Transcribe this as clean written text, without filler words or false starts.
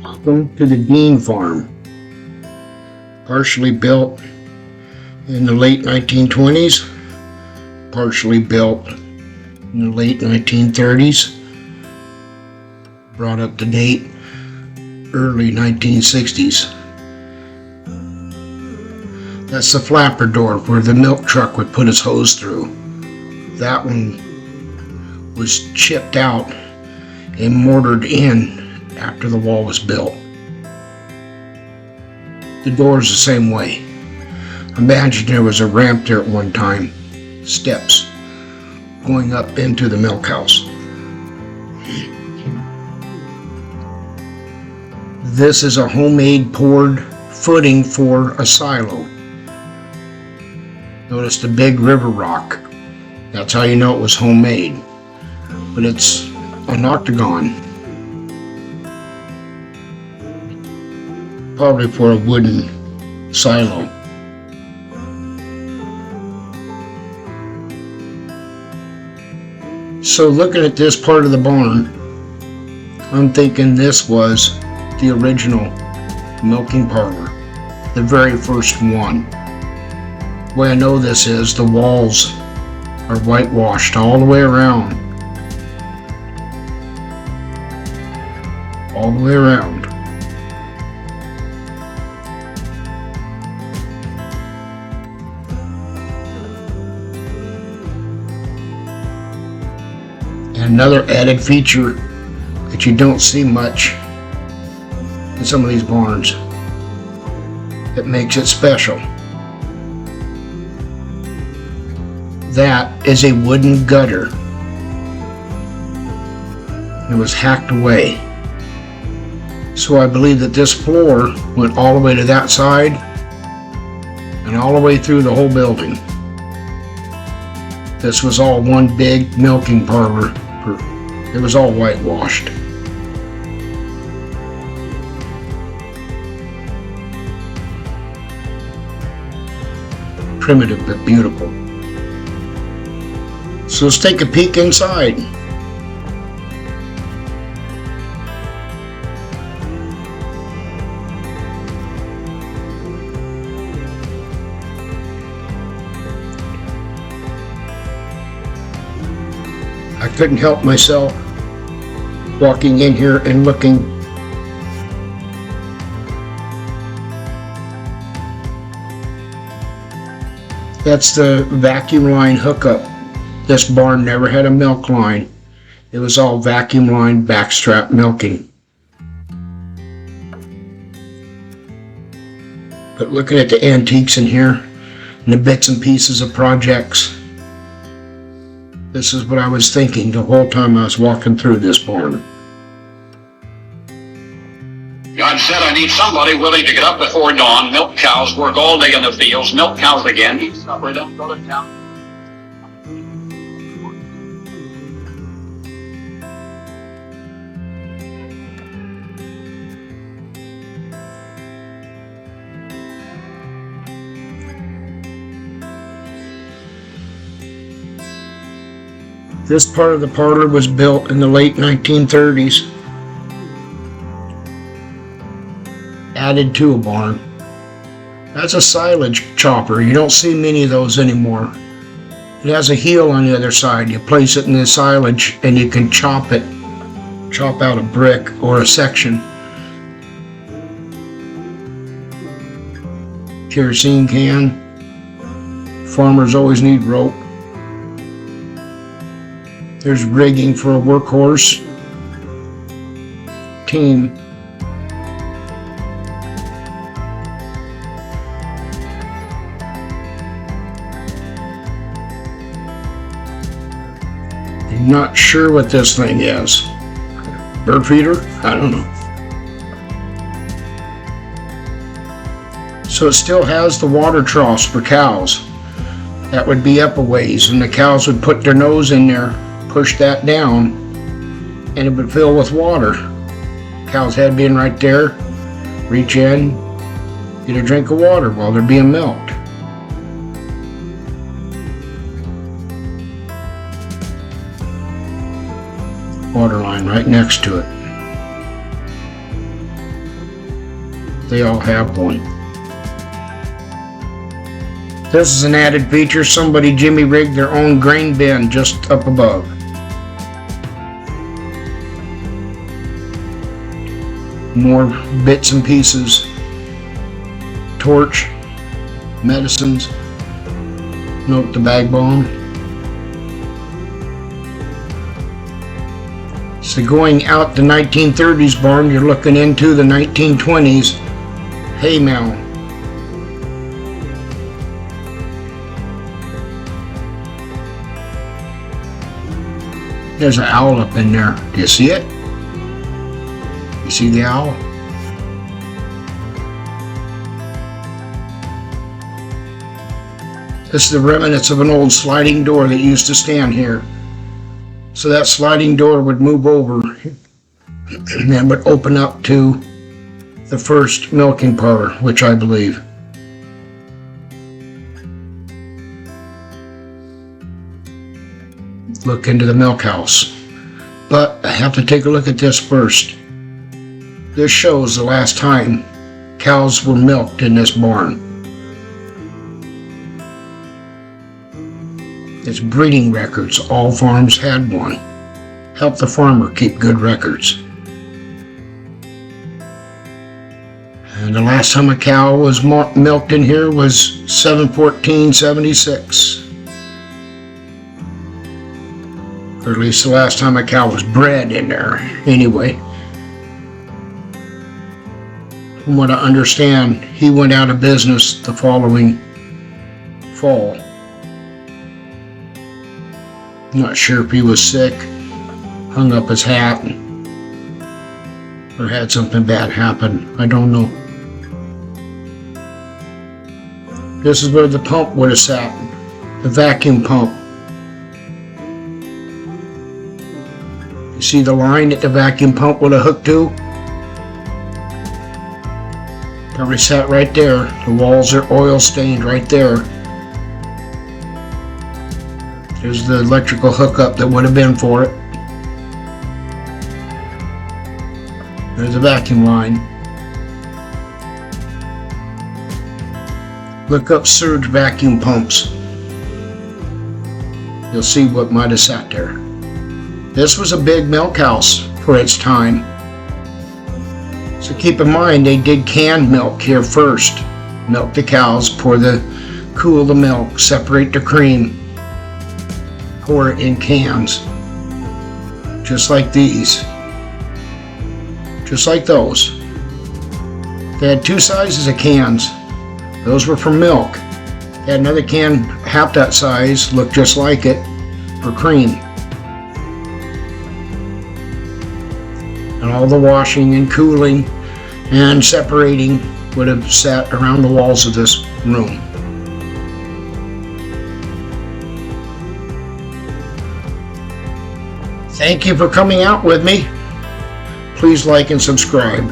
Welcome to the Dean Farm, partially built in the late 1920s, partially built in the late 1930s, brought up to date early 1960s. That's the flapper door where the milk truck would put his hose through. That one was chipped out and mortared in after the wall was built. The door's the same way. Imagine there was a ramp there at one time, steps going up into the milk house. This is a homemade poured footing for a silo. Notice the big river rock. That's how you know it was homemade. But it's an octagon. Probably for a wooden silo. So looking at this part of the barn, I'm thinking this was the original milking parlor, the very first one. The way I know this is the walls are whitewashed all the way around. All the way around. And another added feature that you don't see much in some of these barns that makes it special. That is a wooden gutter. It was hacked away. So I believe that this floor went all the way to that side and all the way through the whole building. This was all one big milking parlor. It was all whitewashed. Primitive but beautiful. So let's take a peek inside. I couldn't help myself walking in here and looking. That's the vacuum line hookup. This barn never had a milk line. It was all vacuum line backstrap milking. But looking at the antiques in here and the bits and pieces of projects, this is what I was thinking the whole time I was walking through this barn. God said, I need somebody willing to get up before dawn, milk cows, work all day in the fields, milk cows again, eat supper, then go to town. This part of the parlor was built in the late 1930s. Added to a barn. That's a silage chopper. You don't see many of those anymore. It has a heel on the other side. You place it in the silage and you can chop it. Chop out a brick or a section. Kerosene can. Farmers always need rope. There's rigging for a workhorse team. I'm not sure what this thing is. Bird feeder? I don't know. So it still has the water troughs for cows. That would be up a ways, and the cows would put their nose in there, push that down, and it would fill with water. Cow's head being right there, reach in, get a drink of water while they're being milked. Water line right next to it. They all have one. This is an added feature. Somebody jimmy rigged their own grain bin just up above. More bits and pieces. Torch, medicines. Note the bag bomb. So going out the 1930s barn, you're looking into the 1920s hay mow. There's an owl up in there. Do you see it? You see the owl? This is the remnants of an old sliding door that used to stand here. So that sliding door would move over and would open up to the first milking parlor, which I believe. Look into the milk house. But I have to take a look at this first. This shows the last time cows were milked in this barn. It's breeding records. All farms had one. Help the farmer keep good records. And the last time a cow was milked in here was 7/14/76. Or at least the last time a cow was bred in there, anyway. From what I understand, he went out of business the following fall. Not sure if he was sick, hung up his hat, or had something bad happen. I don't know. This is where the pump would have sat, the vacuum pump. You see the line that the vacuum pump would have hooked to? Probably sat right there. The walls are oil stained right there. There's the electrical hookup that would have been for it. There's a vacuum line. Look up surge vacuum pumps. You'll see what might have sat there. This was a big milk house for its time. So keep in mind they did canned milk here first. Milk the cows, cool the milk, separate the cream. Pour it in cans, just like these, just like those. They had two sizes of cans. Those were for milk. They had another can half that size, looked just like it, for cream. And all the washing and cooling and separating would have sat around the walls of this room. Thank you for coming out with me. Please like and subscribe.